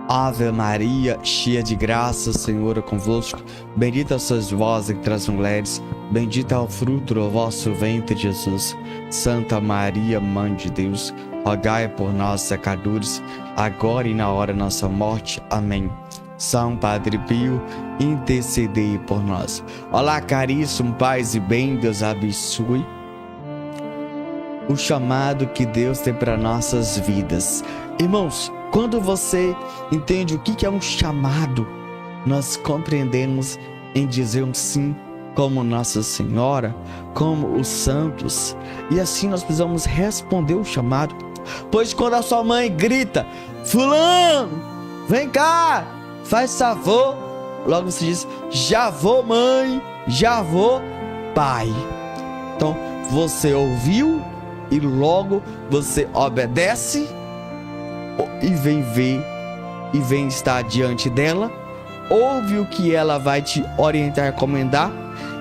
Ave Maria, cheia de graça, o Senhor é convosco. Bendita sois vós entre as mulheres, bendito é o fruto do vosso ventre, Jesus. Santa Maria, Mãe de Deus, rogai por nós, pecadores, agora e na hora da nossa morte. Amém. São Padre Pio, intercedei por nós. Olá, caríssimo, paz e bem, Deus abençoe o chamado que Deus tem para nossas vidas. Irmãos, quando você entende o que é um chamado, nós compreendemos em dizer um sim, como Nossa Senhora, como os santos, e assim nós precisamos responder o chamado. Pois quando a sua mãe grita: fulano, vem cá, faz favor, logo você diz: já vou, mãe, já vou, pai. Então você ouviu e logo você obedece e vem ver e vem estar diante dela, ouve o que ela vai te orientar, recomendar,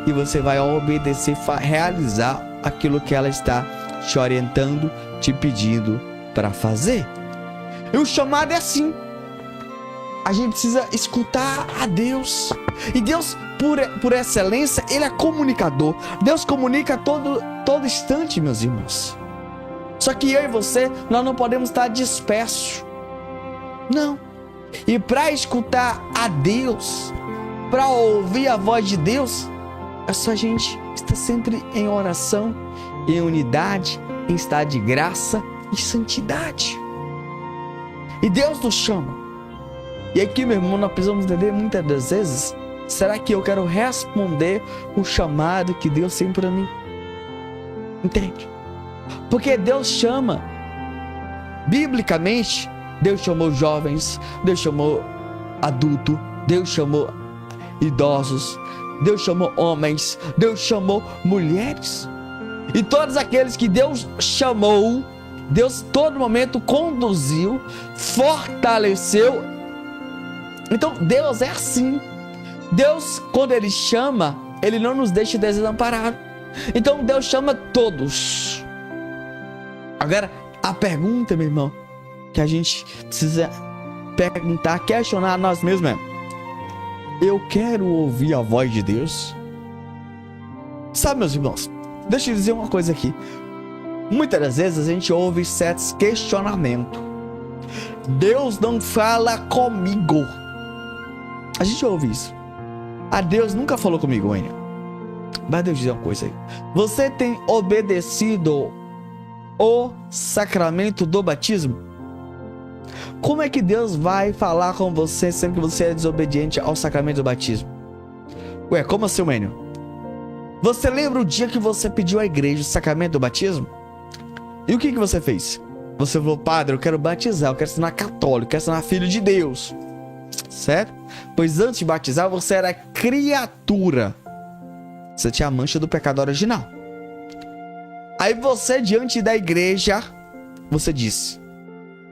e você vai obedecer, realizar aquilo que ela está te orientando, te pedindo para fazer. E o chamado é assim. A gente precisa escutar a Deus. E Deus, por excelência, Ele é comunicador. Deus comunica a todo instante, meus irmãos. Só que eu e você, nós não podemos estar dispersos. Não. E para escutar a Deus, para ouvir a voz de Deus, é só a gente estar sempre em oração, em unidade, em estado de graça e santidade. E Deus nos chama. E aqui, meu irmão, nós precisamos entender muitas das vezes: será que eu quero responder o chamado que Deus tem para mim? Entende? Porque Deus chama, biblicamente, Deus chamou jovens, Deus chamou adulto, Deus chamou idosos, Deus chamou homens, Deus chamou mulheres. E todos aqueles que Deus chamou, Deus todo momento conduziu, fortaleceu. Então Deus é assim. Deus, quando Ele chama, Ele não nos deixa desamparados. Então Deus chama todos. Agora, a pergunta, meu irmão, que a gente precisa perguntar, questionar a nós mesmos é: eu quero ouvir a voz de Deus? Sabe, meus irmãos, deixa eu dizer uma coisa aqui. Muitas das vezes a gente ouve certos questionamentos. Deus não fala comigo. A gente ouve isso. Ah, Deus nunca falou comigo ainda. Mas deixa eu dizer uma coisa aí. Você tem obedecido o sacramento do batismo? Como é que Deus vai falar com você sendo que você é desobediente ao sacramento do batismo? Ué, como assim, Mênio? Você lembra o dia que você pediu à igreja o sacramento do batismo? E o que você fez? Você falou: padre, eu quero batizar, eu quero ser católico, eu quero ser filho de Deus. Certo? Pois antes de batizar, você era criatura. Você tinha a mancha do pecado original. Aí você, diante da igreja, você disse: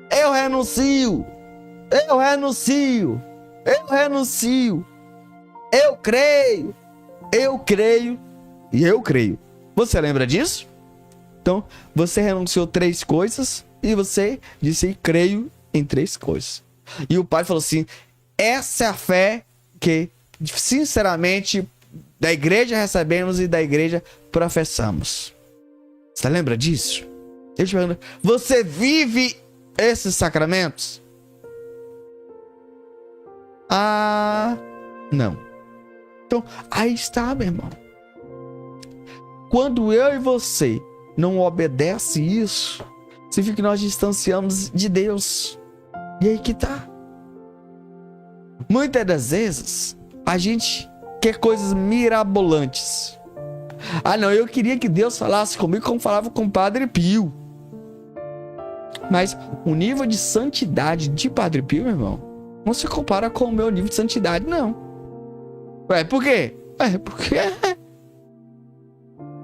eu renuncio, eu renuncio, eu renuncio, eu creio e eu creio. Você lembra disso? Então, você renunciou 3 coisas e você disse: creio em 3 coisas. E o padre falou assim: essa é a fé que, sinceramente, da igreja recebemos e da igreja professamos. Você lembra disso? Eu te pergunto: você vive esses sacramentos? Ah, não. Então, aí está, meu irmão. Quando eu e você não obedece isso, significa que nós distanciamos de Deus. E aí que tá. Muitas das vezes a gente quer coisas mirabolantes. Ah, não, eu queria que Deus falasse comigo como falava com o Padre Pio. Mas o nível de santidade de Padre Pio, meu irmão, não se compara com o meu nível de santidade, não. Ué, por quê? Ué, porque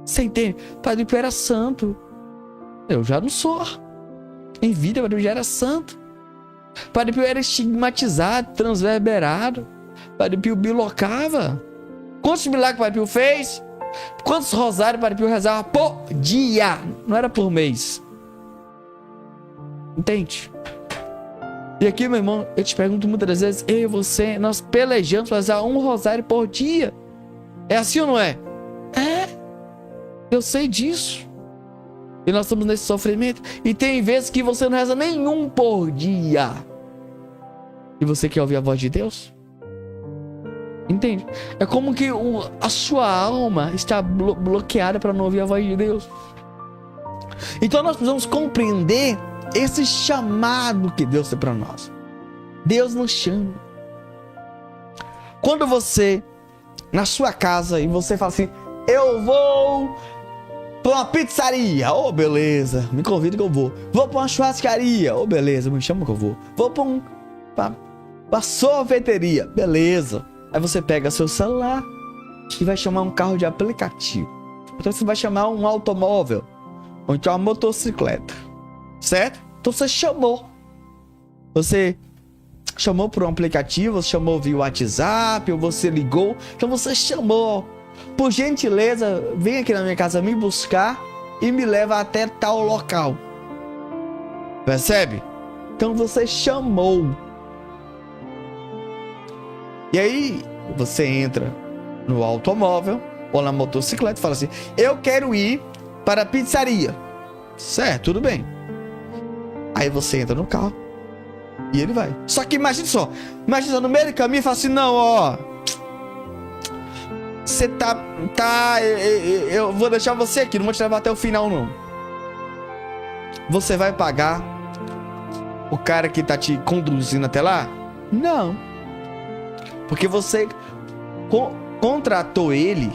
você entende? Padre Pio era santo. Eu já não sou. Em vida, Padre Pio já era santo. Padre Pio era estigmatizado, transverberado. Padre Pio bilocava. Quantos milagres Padre Pio fez? Quantos rosários Padre Pio rezava por dia? Não era por mês. Entende? E aqui, meu irmão, eu te pergunto muitas vezes, eu e você, nós pelejamos para fazer 1 rosário por dia. É assim ou não é? É. Eu sei disso. E nós estamos nesse sofrimento. E tem vezes que você não reza nenhum por dia. E você quer ouvir a voz de Deus? Entende? É como que a sua alma está bloqueada para não ouvir a voz de Deus. Então nós precisamos compreender esse chamado que Deus tem para nós. Deus nos chama. Quando você, na sua casa, e você fala assim, eu vou para uma pizzaria, oh beleza, me convida que eu vou. Vou para uma churrascaria, oh beleza, me chama que eu vou. Vou para uma sorveteria, beleza. Aí você pega seu celular e vai chamar um carro de aplicativo. Então você vai chamar um automóvel, ou então uma motocicleta, certo? Então você chamou. Você chamou por um aplicativo, você chamou via WhatsApp, ou você ligou. Então você chamou. Por gentileza, vem aqui na minha casa me buscar e me leva até tal local. Percebe? Então você chamou. E aí você entra no automóvel ou na motocicleta e fala assim, eu quero ir para a pizzaria. Certo, tudo bem. Aí você entra no carro e ele vai. Só que imagina só, no meio do caminho fala assim, não, ó, você eu vou deixar você aqui, não vou te levar até o final não. Você vai pagar o cara que tá te conduzindo até lá? Não. Porque você contratou ele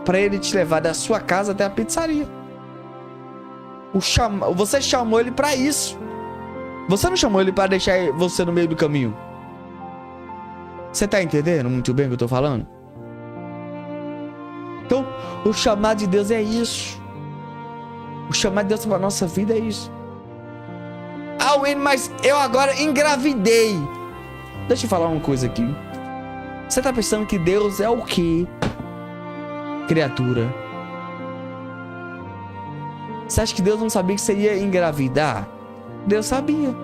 para ele te levar da sua casa até a pizzaria. Você chamou ele para isso. Você não chamou ele para deixar você no meio do caminho. Você tá entendendo muito bem o que eu tô falando? Então, o chamado de Deus é isso. O chamado de Deus para nossa vida é isso. Ah, Wayne, mas eu agora engravidei. Deixa eu falar uma coisa aqui. Você tá pensando que Deus é o quê? Criatura. Você acha que Deus não sabia que você ia engravidar? Deus sabia.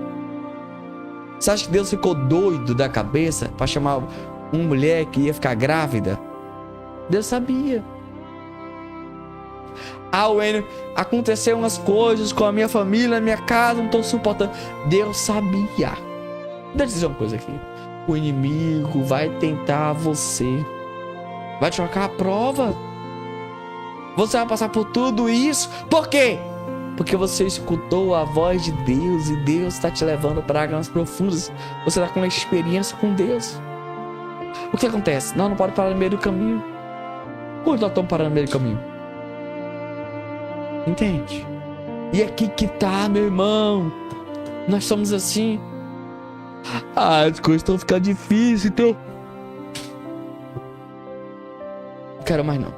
Você acha que Deus ficou doido da cabeça para chamar uma mulher que ia ficar grávida? Deus sabia. Ah, Wayne, aconteceu umas coisas com a minha família, na minha casa, não tô suportando. Deus sabia. Deixa eu dizer uma coisa aqui. O inimigo vai tentar você. Vai te colocar à prova. Você vai passar por tudo isso. Por quê? Porque você escutou a voz de Deus e Deus está te levando para águas profundas. Você está com uma experiência com Deus. O que acontece? Nós não pode parar no meio do caminho. Quando nós estamos parando no meio do caminho? Entende? E aqui que tá, meu irmão. Nós somos assim. Ah, as coisas estão ficando difíceis, então. Não quero mais não.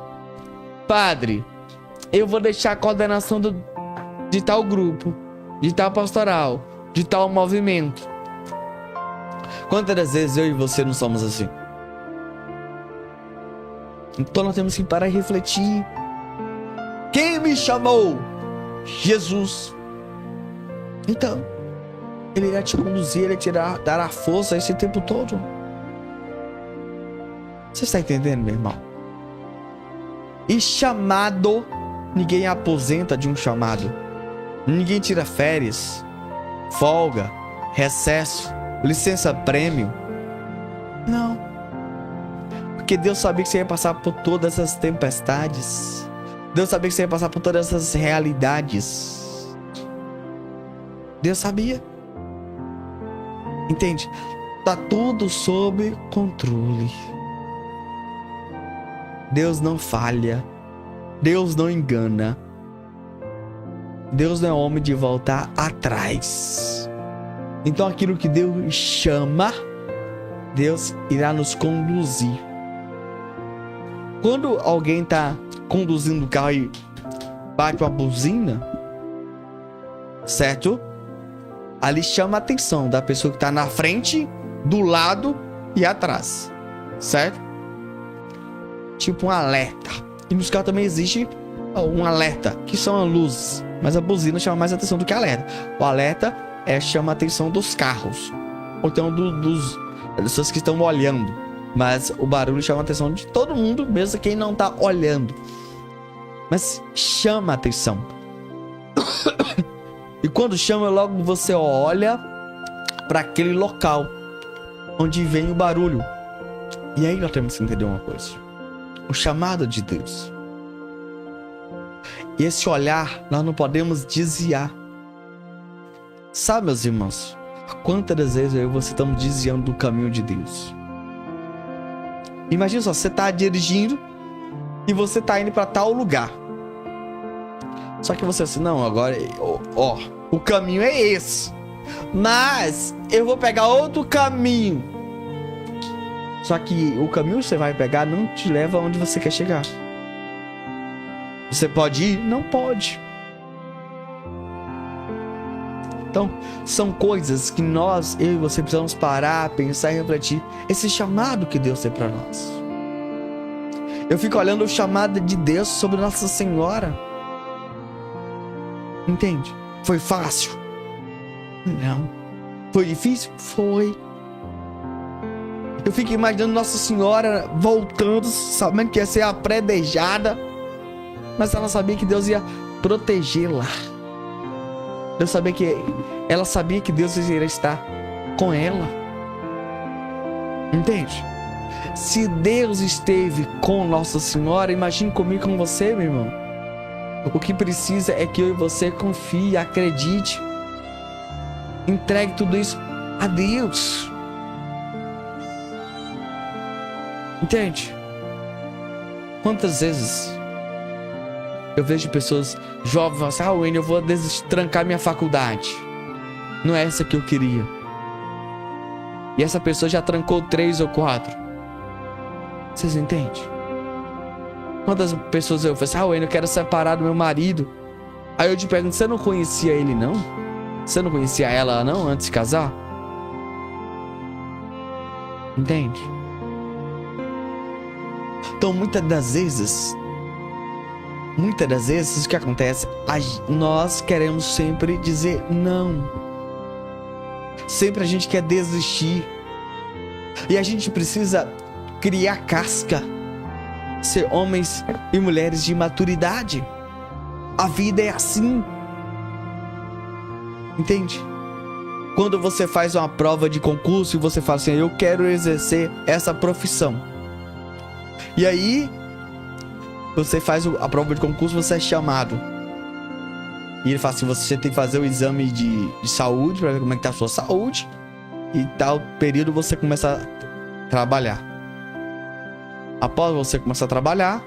Padre, eu vou deixar a coordenação de tal grupo, de tal pastoral, de tal movimento. Quantas vezes eu e você não somos assim? Então nós temos que parar e refletir. Quem me chamou? Jesus. Então, Ele irá te conduzir, Ele te dará força esse tempo todo. Você está entendendo, meu irmão? E chamado, ninguém aposenta de um chamado. Ninguém tira férias, folga, recesso, licença prêmio. Não. Porque Deus sabia que você ia passar por todas essas tempestades. Deus sabia que você ia passar por todas essas realidades. Deus sabia. Entende? Tá tudo sob controle. Deus não falha. Deus não engana. Deus não é homem de voltar atrás. Então aquilo que Deus chama, Deus irá nos conduzir. Quando alguém está conduzindo o carro e bate uma buzina, certo? Ali chama a atenção da pessoa que está na frente, do lado e atrás, certo? Tipo um alerta. E nos carros também existe um alerta, que são as luzes, mas a buzina chama mais atenção do que alerta. O alerta chama a atenção dos carros, ou então das pessoas que estão olhando. Mas o barulho chama a atenção de todo mundo, mesmo quem não tá olhando. Mas chama a atenção. E quando chama, logo você olha para aquele local onde vem o barulho. E aí nós temos que entender uma coisa: o chamado de Deus. E esse olhar nós não podemos desviar. Sabe, meus irmãos, quantas vezes eu e você estamos desviando do caminho de Deus? Imagina só, você está dirigindo e você está indo para tal lugar. Só que você assim, não, agora, ó, o caminho é esse, mas eu vou pegar outro caminho. Só que o caminho que você vai pegar não te leva aonde você quer chegar. Você pode ir? Não pode. Então, são coisas que nós, eu e você, precisamos parar, pensar e refletir. Esse chamado que Deus tem para nós. Eu fico olhando o chamado de Deus sobre Nossa Senhora. Entende? Foi fácil? Não. Foi difícil? Foi. Eu fico imaginando Nossa Senhora voltando, sabendo que ia ser apredejada, mas ela sabia que Deus ia protegê-la. Ela sabia que Deus iria estar com ela. Entende? Se Deus esteve com Nossa Senhora, imagine comigo, com você, meu irmão. O que precisa é que eu e você confie, acredite, entregue tudo isso a Deus. Entende? Quantas vezes eu vejo pessoas jovens falando assim: Wayne, eu vou trancar minha faculdade. Não é essa que eu queria. E essa pessoa já trancou 3 ou 4. Vocês entendem? Quantas pessoas eu falo assim: Wayne, eu quero separar do meu marido. Aí eu te pergunto: você não conhecia ele não? Você não conhecia ela não antes de casar? Entende? Então muitas das vezes o que acontece, nós queremos sempre dizer não. Sempre a gente quer desistir. E a gente precisa criar casca, ser homens e mulheres de maturidade. A vida é assim. Entende? Quando você faz uma prova de concurso e você fala assim: eu quero exercer essa profissão. E aí você faz a prova de concurso, você é chamado. E ele fala assim: você tem que fazer o exame de saúde para ver como é que tá a sua saúde. E tal período você começa a trabalhar. Após você começar a trabalhar,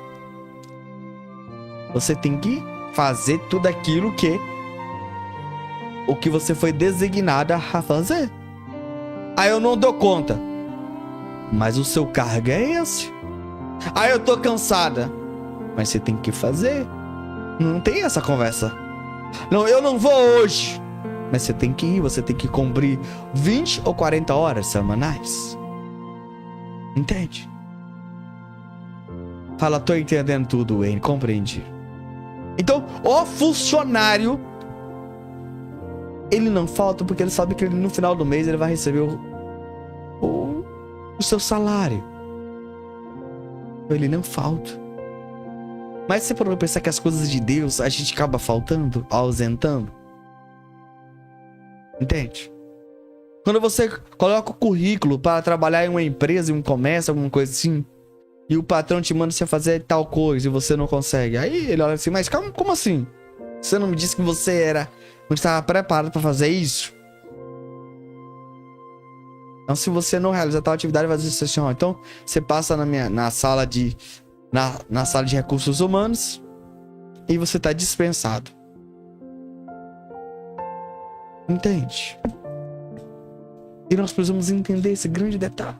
você tem que fazer tudo aquilo que você foi designado a fazer. Aí eu não dou conta. Mas o seu cargo é esse. Aí eu tô cansada. Mas você tem que fazer. Não tem essa conversa. Não, eu não vou hoje. Mas você tem que ir. Você tem que cumprir 20 ou 40 horas semanais. Entende? Fala: tô entendendo tudo, Wayne. Compreendi. Então, o funcionário, ele não falta porque ele sabe que no final do mês ele vai receber o seu salário. Ele não falta. Mas você pode pensar que as coisas de Deus a gente acaba faltando, ausentando? Entende? Quando você coloca o currículo para trabalhar em uma empresa, em um comércio, alguma coisa assim, e o patrão te manda você fazer tal coisa e você não consegue, aí ele olha assim: mas calma, como assim? Você não me disse que você estava preparado para fazer isso? Então, se você não realizar tal atividade, vai dizer assim: ó, então você passa na sala de recursos humanos e você está dispensado. Entende? E nós precisamos entender esse grande detalhe.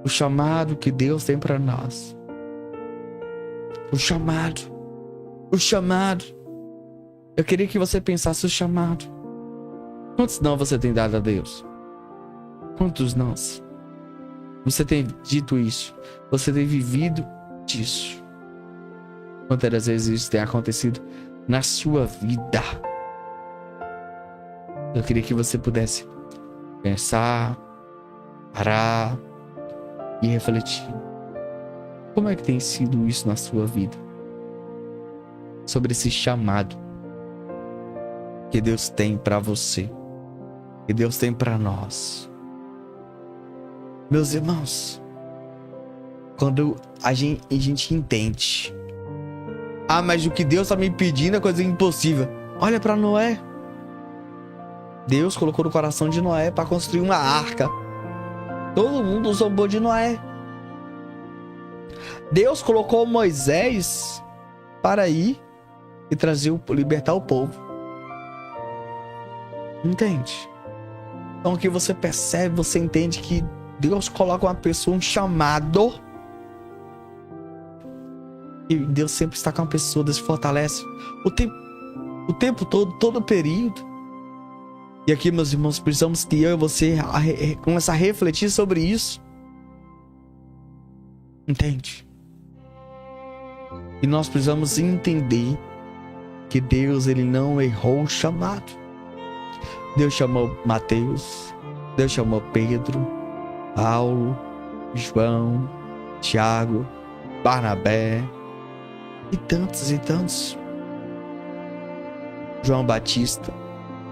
O chamado que Deus tem para nós. O chamado. Eu queria que você pensasse o chamado. Quantos não você tem dado a Deus? Quantos não? Você tem dito isso? Você tem vivido disso? Quantas vezes isso tem acontecido na sua vida? Eu queria que você pudesse pensar, parar e refletir. Como é que tem sido isso na sua vida? Sobre esse chamado que Deus tem para você, que Deus tem para nós. Meus irmãos, quando a gente entende, mas o que Deus está me pedindo é coisa impossível. Olha para Noé. Deus colocou no coração de Noé para construir uma arca. Todo mundo zombou de Noé. Deus colocou Moisés para ir e libertar o povo. Entende? Então o que você percebe, você entende que Deus coloca uma pessoa, um chamado. E Deus sempre está com uma pessoa, Deus fortalece o tempo todo o período. E aqui, meus irmãos, precisamos que eu e você comece a refletir sobre isso. Entende? E nós precisamos entender que Deus, ele não errou o chamado. Deus chamou Mateus, Deus chamou Pedro, Paulo, João, Tiago, Barnabé e tantos e tantos. João Batista.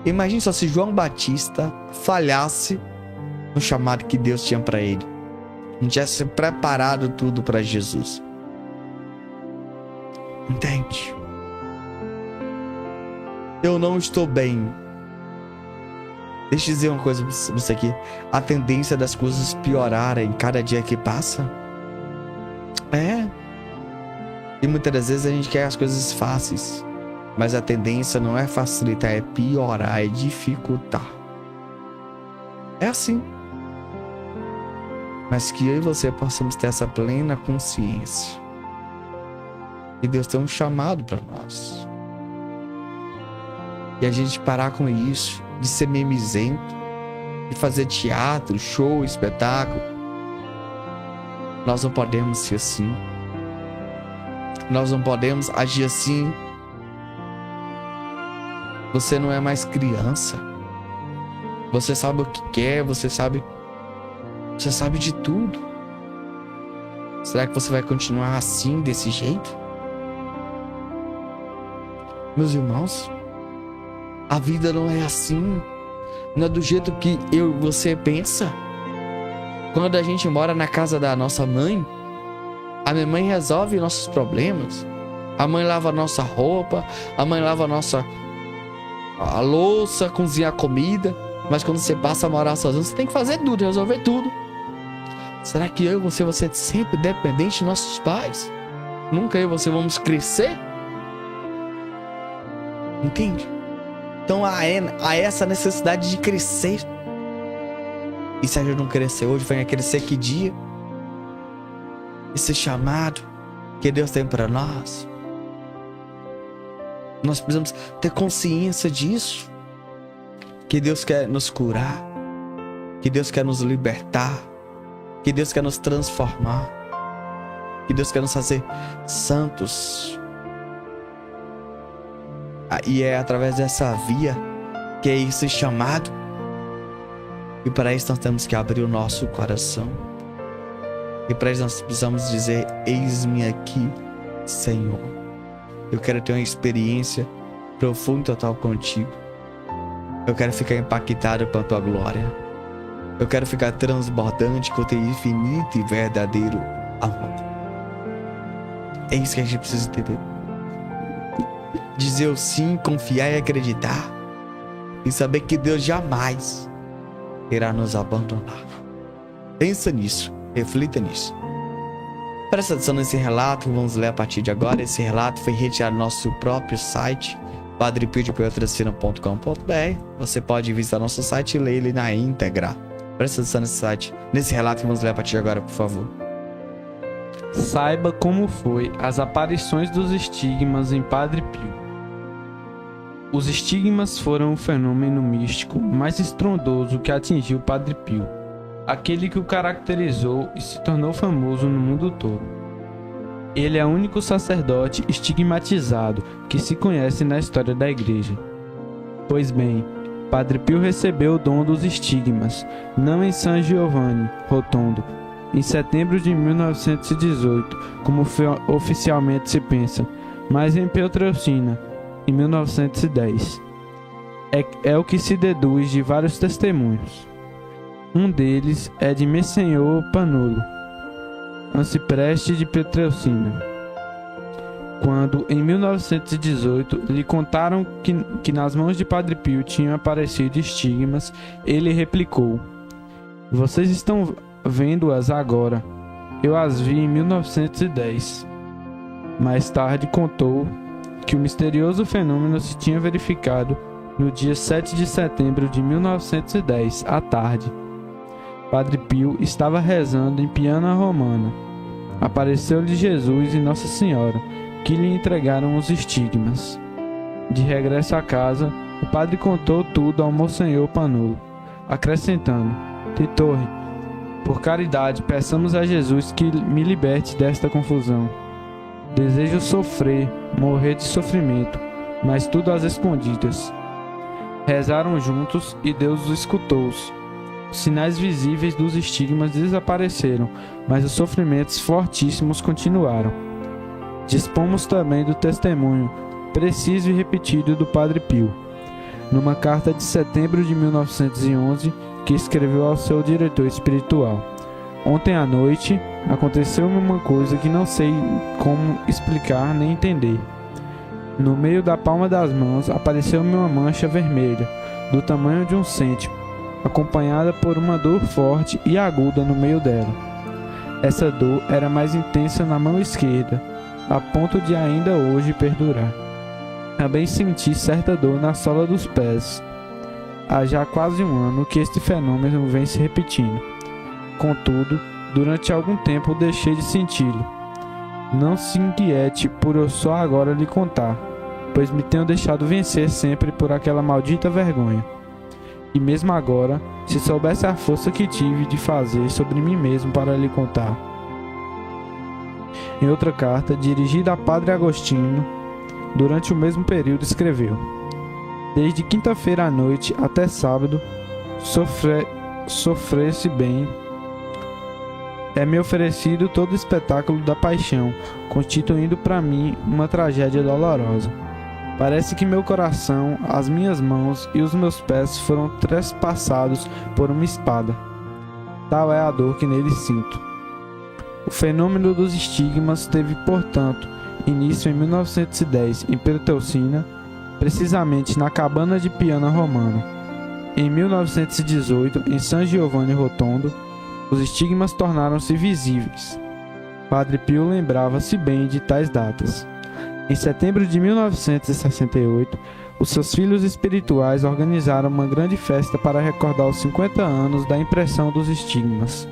Imagine só se João Batista falhasse no chamado que Deus tinha para ele. Não tivesse preparado tudo para Jesus. Entende? Eu não estou bem. Deixa eu dizer uma coisa pra você aqui. A tendência das coisas piorarem cada dia que passa. E muitas das vezes a gente quer as coisas fáceis. Mas a tendência não é facilitar, é piorar, é dificultar. É assim. Mas que eu e você possamos ter essa plena consciência. E Deus tem um chamado para nós. E a gente parar com isso, de ser mimizento, de fazer teatro, show, espetáculo. Nós não podemos ser assim. Nós não podemos agir assim. Você não é mais criança. Você sabe o que quer, você sabe de tudo. Será que você vai continuar assim, desse jeito? Meus irmãos, a vida não é assim. Não é do jeito que eu e você pensa. Quando a gente mora na casa da nossa mãe, a minha mãe resolve nossos problemas. A mãe lava a nossa roupa, a mãe lava a louça, cozinha a comida. Mas quando você passa a morar sozinho, você tem que fazer tudo, resolver tudo. Será que eu e você vamos ser sempre dependentes de nossos pais? Nunca eu e você vamos crescer? Entende? Então há essa necessidade de crescer. E se a gente não crescer hoje, vai crescer que dia? Esse chamado que Deus tem para nós. Nós precisamos ter consciência disso. Que Deus quer nos curar. Que Deus quer nos libertar. Que Deus quer nos transformar. Que Deus quer nos fazer santos. E é através dessa via que é esse chamado. E para isso nós temos que abrir o nosso coração. E para isso nós precisamos dizer: eis-me aqui, Senhor. Eu quero ter uma experiência profunda e total contigo. Eu quero ficar impactado com a tua glória. Eu quero ficar transbordante com o teu infinito e verdadeiro amor. É isso que a gente precisa entender. Dizer o sim, confiar e acreditar. E saber que Deus jamais irá nos abandonar. Pensa nisso, reflita nisso. Presta atenção nesse relato que vamos ler a partir de agora. Esse relato foi retirado do nosso próprio site, padrepiodepiotracina.com.br. Você pode visitar nosso site e ler ele na íntegra. Presta atenção nesse site, nesse relato que vamos ler a partir de agora, por favor. Saiba como foi as aparições dos estigmas em Padre Pio. Os estigmas foram o fenômeno místico mais estrondoso que atingiu Padre Pio, aquele que o caracterizou e se tornou famoso no mundo todo. Ele é o único sacerdote estigmatizado que se conhece na história da Igreja. Pois bem, Padre Pio recebeu o dom dos estigmas, não em San Giovanni Rotondo, em setembro de 1918, como oficialmente se pensa, mas em Pietrelcina, em 1910. É o que se deduz de vários testemunhos. Um deles é de Messenhor Panolo, arcipreste de Pietrelcina, quando, em 1918, lhe contaram que nas mãos de Padre Pio tinham aparecido estigmas, ele replicou: "Vocês estão vendo-as agora. Eu as vi em 1910. Mais tarde contou que o misterioso fenômeno se tinha verificado no dia 7 de setembro de 1910, à tarde. Padre Pio estava rezando em Piana Romana. Apareceu-lhe Jesus e Nossa Senhora, que lhe entregaram os estigmas. De regresso à casa, o padre contou tudo ao Monsenhor Panolo, acrescentando: Titorre, por caridade, peçamos a Jesus que me liberte desta confusão. Desejo sofrer, morrer de sofrimento, mas tudo às escondidas." Rezaram juntos e Deus os escutou. Os sinais visíveis dos estigmas desapareceram, mas os sofrimentos fortíssimos continuaram. Dispomos também do testemunho, preciso e repetido, do Padre Pio, numa carta de setembro de 1911, que escreveu ao seu diretor espiritual: "Ontem à noite aconteceu-me uma coisa que não sei como explicar nem entender. No meio da palma das mãos apareceu-me uma mancha vermelha, do tamanho de um cêntimo, acompanhada por uma dor forte e aguda no meio dela. Essa dor era mais intensa na mão esquerda, a ponto de ainda hoje perdurar. Também senti certa dor na sola dos pés. Há já quase um ano que este fenômeno vem se repetindo. Contudo, durante algum tempo deixei de senti-lo. Não se inquiete por eu só agora lhe contar, pois me tenho deixado vencer sempre por aquela maldita vergonha. E mesmo agora, se soubesse a força que tive de fazer sobre mim mesmo para lhe contar." Em outra carta, dirigida a Padre Agostinho, durante o mesmo período escreveu: "Desde quinta-feira à noite até sábado, sofresse bem. É-me oferecido todo o espetáculo da paixão, constituindo para mim uma tragédia dolorosa. Parece que meu coração, as minhas mãos e os meus pés foram trespassados por uma espada. Tal é a dor que nele sinto." O fenômeno dos estigmas teve, portanto, início em 1910 em Pietrelcina, precisamente na cabana de Piana Romana. Em 1918, em San Giovanni Rotondo, os estigmas tornaram-se visíveis. Padre Pio lembrava-se bem de tais datas. Em setembro de 1968, os seus filhos espirituais organizaram uma grande festa para recordar os 50 anos da impressão dos estigmas.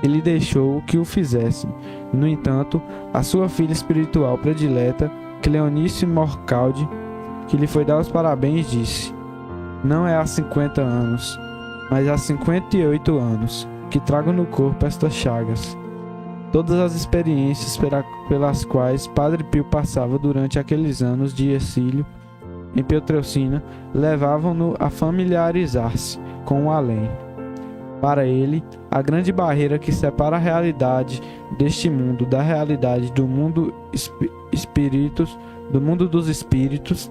Ele deixou que o fizessem. No entanto, a sua filha espiritual predileta, Cleonice Morcaldi, que lhe foi dar os parabéns, disse: "Não é há 50 anos, mas há 58 anos, que trago no corpo estas chagas." Todas as experiências pelas quais Padre Pio passava durante aqueles anos de exílio em Pietrelcina levavam-no a familiarizar-se com o além. Para ele, a grande barreira que separa a realidade deste mundo da realidade do mundo dos espíritos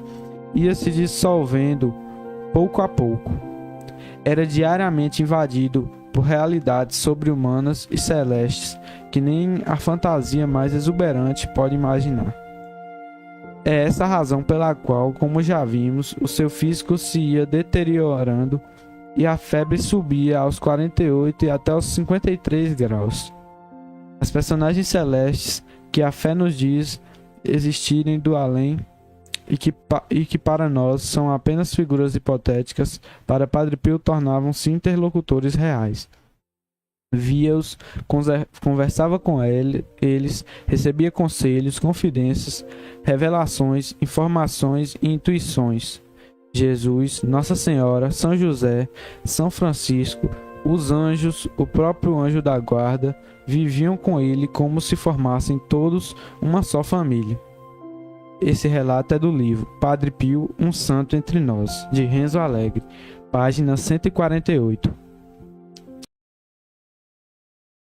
ia se dissolvendo pouco a pouco. Era diariamente invadido por realidades sobre-humanas e celestes que nem a fantasia mais exuberante pode imaginar. É essa a razão pela qual, como já vimos, o seu físico se ia deteriorando e a febre subia aos 48 e até aos 53 graus. As personagens celestes que a fé nos diz existirem do além e que para nós são apenas figuras hipotéticas, para Padre Pio tornavam-se interlocutores reais. Via-os, conversava com eles, recebia conselhos, confidências, revelações, informações e intuições. Jesus, Nossa Senhora, São José, São Francisco, os anjos, o próprio anjo da guarda, viviam com ele como se formassem todos uma só família. Esse relato é do livro Padre Pio, um Santo entre Nós, de Renzo Alegre, página 148.